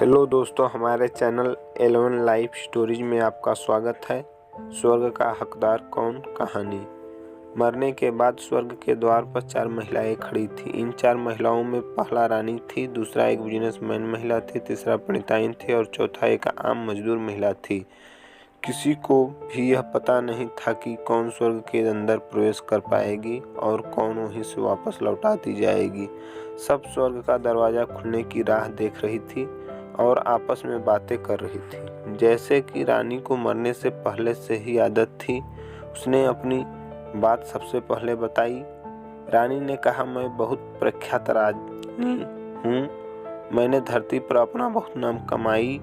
Hello दोस्तों, हमारे channel 11 life stories में आपका स्वागत है। स्वर्ग का हकदार कौन कहानी। मरने के बाद स्वर्ग के द्वार पर 4 महिलाएं खड़ी थीं। इन 4 महिलाओं में पहला रानी थी, दूसरा एक बिजनेसमैन महिला थी, तीसरा पंडिताइन थी और चौथा एक आम मजदूर महिला थी। किसी को भी यह पता नहीं था कि कौन स्वर्ग के अंदर प्रवेश कर पाएगी और कौन वहीं से वापस लौटा दी जाएगी। सब स्वर्ग का दरवाजा खुलने की राह देख रही थी और आपस में बातें कर रही थी। जैसे कि रानी को मरने से पहले से ही आदत थी, उसने अपनी बात सबसे पहले बताई। रानी ने कहा, मैं बहुत प्रख्यात रानी हूँ। मैंने धरती पर अपना बहुत नाम कमाई,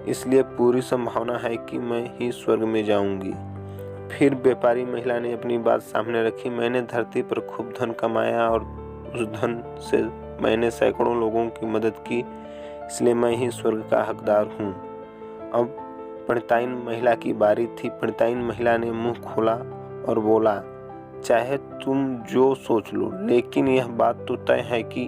इसलिए पूरी संभावना है कि मैं ही स्वर्ग में जाऊंगी। फिर व्यापारी महिला ने अपनी बात सामने रखी। मैंने धरती पर खूब धन कमाया और उस धन से मैंने सैकड़ों लोगों की मदद की, इसलिए मैं ही स्वर्ग का हकदार हूँ। अब पंडिताइन महिला की बारी थी। पंडिताइन महिला ने मुंह खोला और बोला, चाहे तुम जो सोच लो, लेकिन यह बात तो तय है कि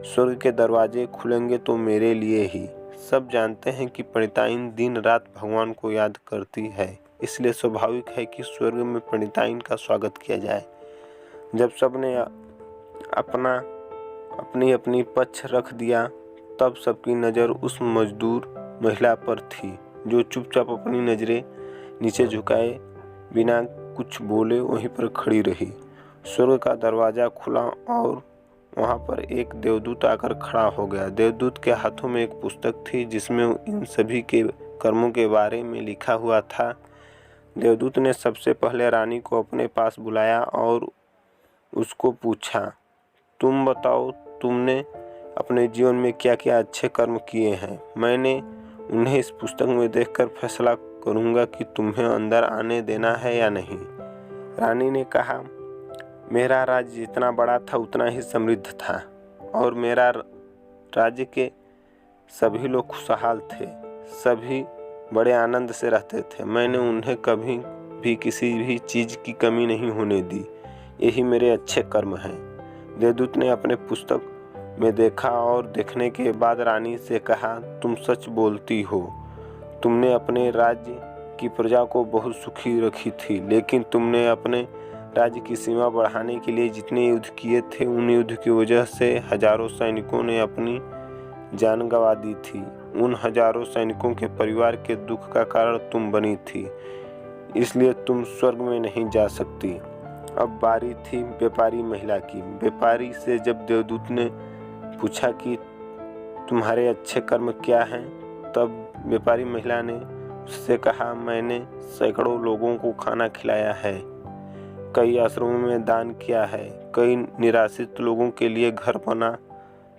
स्वर्ग के दरवाजे खुलेंगे तो मेरे लिए ही। सब जानते हैं कि पंडिताइन दिन रात भगवान को याद करती है, इसलिए स्वाभाविक है कि स्वर्ग में पंडिताइन का स्वागत किया जाए। जब सबने अपनी अपनी पक्ष रख दिया, तब सबकी नज़र उस मजदूर महिला पर थी, जो चुपचाप अपनी नज़रें नीचे झुकाए बिना कुछ बोले वहीं पर खड़ी रही। स्वर्ग का दरवाज़ा खुला और वहाँ पर एक देवदूत आकर खड़ा हो गया। देवदूत के हाथों में एक पुस्तक थी, जिसमें इन सभी के कर्मों के बारे में लिखा हुआ था। देवदूत ने सबसे पहले रानी को अपने पास बुलाया और उसको पूछा, तुम बताओ, तुमने अपने जीवन में क्या क्या अच्छे कर्म किए हैं। मैंने उन्हें इस पुस्तक में देखकर फैसला करूँगा कि तुम्हें अंदर आने देना है या नहीं। रानी ने कहा, मेरा राज्य जितना बड़ा था उतना ही समृद्ध था और मेरा राज्य के सभी लोग खुशहाल थे। सभी बड़े आनंद से रहते थे। मैंने उन्हें कभी भी किसी भी चीज़ की कमी नहीं होने दी। यही मेरे अच्छे कर्म हैं। देवदूत ने अपने पुस्तक में देखा और देखने के बाद रानी से कहा, तुम सच बोलती हो। तुमने अपने राज्य की प्रजा को बहुत सुखी रखी थी, लेकिन तुमने अपने राज्य की सीमा बढ़ाने के लिए जितने युद्ध किए थे, उन युद्ध की वजह से हजारों सैनिकों ने अपनी जान गंवा दी थी। उन हजारों सैनिकों के परिवार के दुख का कारण तुम बनी थी, इसलिए तुम स्वर्ग में नहीं जा सकती। अब बारी थी व्यापारी महिला की। व्यापारी से जब देवदूत ने पूछा कि तुम्हारे अच्छे कर्म क्या हैं, तब व्यापारी महिला ने उससे कहा, मैंने सैकड़ों लोगों को खाना खिलाया है, कई आश्रमों में दान किया है, कई निराश्रित लोगों के लिए घर बना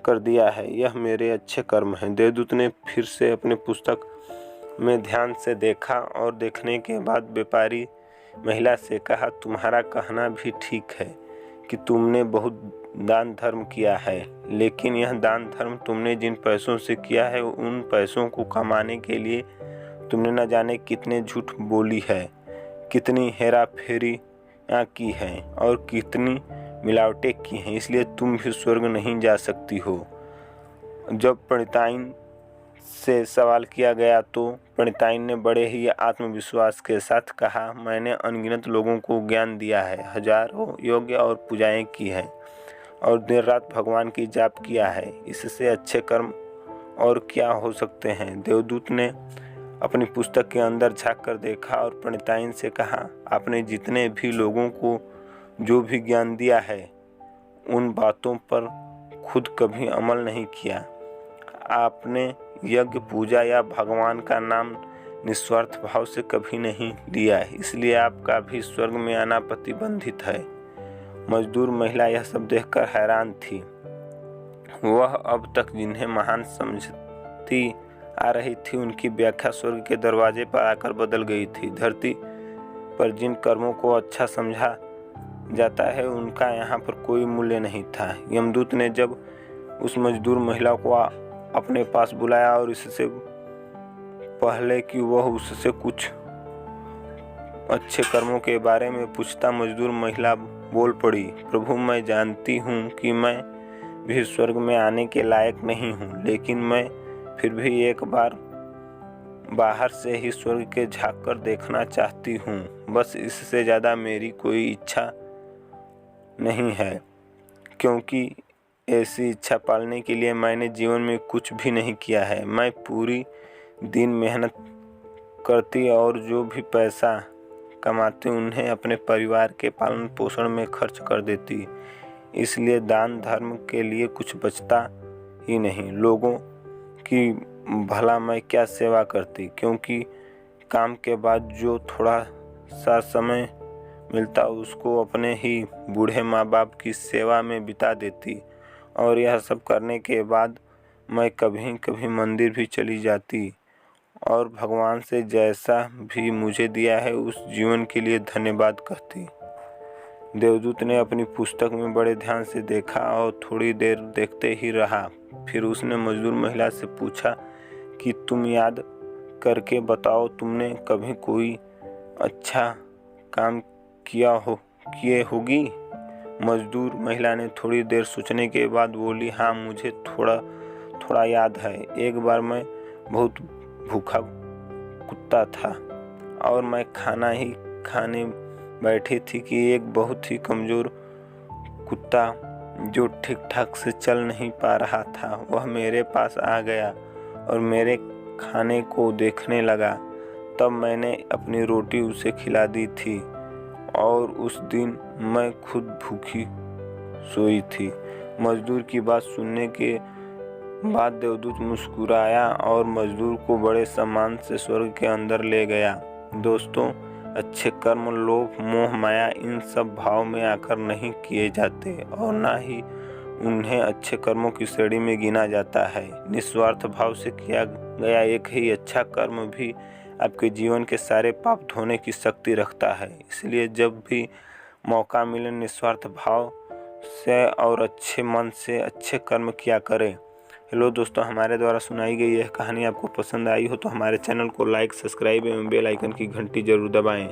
कर दिया है। यह मेरे अच्छे कर्म हैं। देवदूत ने फिर से अपने पुस्तक में ध्यान से देखा और देखने के बाद व्यापारी महिला से कहा, तुम्हारा कहना भी ठीक है कि तुमने बहुत दान धर्म किया है, लेकिन यह दान धर्म तुमने जिन पैसों से किया है, उन पैसों को कमाने के लिए तुमने न जाने कितने झूठ बोली है, कितनी हेरा फेरी की हैं और कितनी मिलावटें की हैं, इसलिए तुम भी स्वर्ग नहीं जा सकती हो। जब पंडिताइन से सवाल किया गया तो पंडिताइन ने बड़े ही आत्मविश्वास के साथ कहा, मैंने अनगिनत लोगों को ज्ञान दिया है, हजारों यज्ञ और पूजाएं की हैं और दिन रात भगवान की जाप किया है। इससे अच्छे कर्म और क्या हो सकते हैं। देवदूत ने अपनी पुस्तक के अंदर झांक कर देखा और पंडिताइन से कहा, आपने जितने भी लोगों को जो भी ज्ञान दिया है, उन बातों पर खुद कभी अमल नहीं किया। आपने यज्ञ, पूजा या भगवान का नाम निस्वार्थ भाव से कभी नहीं लिया, इसलिए आपका भी स्वर्ग में आना प्रतिबंधित है। मजदूर महिला यह सब देखकर हैरान थी। वह अब तक जिन्हें महान समझती आ रही थी, उनकी व्याख्या स्वर्ग के दरवाजे पर आकर बदल गई थी। धरती पर जिन कर्मों को अच्छा समझा जाता है, उनका यहाँ पर कोई मूल्य नहीं था। यमदूत ने जब उस मजदूर महिला को अपने पास बुलाया और इससे पहले कि वह उससे कुछ अच्छे कर्मों के बारे में पूछता, मजदूर महिला बोल पड़ी, प्रभु, मैं जानती हूँ कि मैं भी स्वर्ग में आने के लायक नहीं हूँ, लेकिन मैं फिर भी एक बार बाहर से ही स्वर्ग के झांक कर देखना चाहती हूँ। बस इससे ज़्यादा मेरी कोई इच्छा नहीं है, क्योंकि ऐसी इच्छा पालने के लिए मैंने जीवन में कुछ भी नहीं किया है। मैं पूरी दिन मेहनत करती और जो भी पैसा कमाती उन्हें अपने परिवार के पालन पोषण में खर्च कर देती, इसलिए दान धर्म के लिए कुछ बचता ही नहीं। लोगों की भला मैं क्या सेवा करती, क्योंकि काम के बाद जो थोड़ा सा समय मिलता उसको अपने ही बूढ़े माँ बाप की सेवा में बिता देती। और यह सब करने के बाद मैं कभी कभी मंदिर भी चली जाती और भगवान से जैसा भी मुझे दिया है उस जीवन के लिए धन्यवाद कहती। देवदूत ने अपनी पुस्तक में बड़े ध्यान से देखा और थोड़ी देर देखते ही रहा। फिर उसने मजदूर महिला से पूछा कि तुम याद करके बताओ, तुमने कभी कोई अच्छा काम किए होगी? मजदूर महिला ने थोड़ी देर सोचने के बाद बोली, हाँ, मुझे थोड़ा याद है। एक बार मैं बहुत भूखा कुत्ता था और मैं खाना ही खाने बैठी थी कि एक बहुत ही कमज़ोर कुत्ता जो ठीक ठाक से चल नहीं पा रहा था वह मेरे पास आ गया और मेरे खाने को देखने लगा। तब मैंने अपनी रोटी उसे खिला दी थी और उस दिन मैं खुद भूखी सोई थी। मजदूर की बात सुनने के बाद देवदूत मुस्कुराया और मजदूर को बड़े सम्मान से स्वर्ग के अंदर ले गया। दोस्तों, अच्छे कर्म लोभ मोह माया इन सब भाव में आकर नहीं किए जाते और ना ही उन्हें अच्छे कर्मों की श्रेणी में गिना जाता है। निस्वार्थ भाव से किया गया एक ही अच्छा कर्म भी आपके जीवन के सारे पाप धोने की शक्ति रखता है। इसलिए जब भी मौका मिले निस्वार्थ भाव से और अच्छे मन से अच्छे कर्म किया करें। हेलो दोस्तों, हमारे द्वारा सुनाई गई यह कहानी आपको पसंद आई हो तो हमारे चैनल को लाइक, सब्सक्राइब एवं बेल आइकन की घंटी जरूर दबाएं।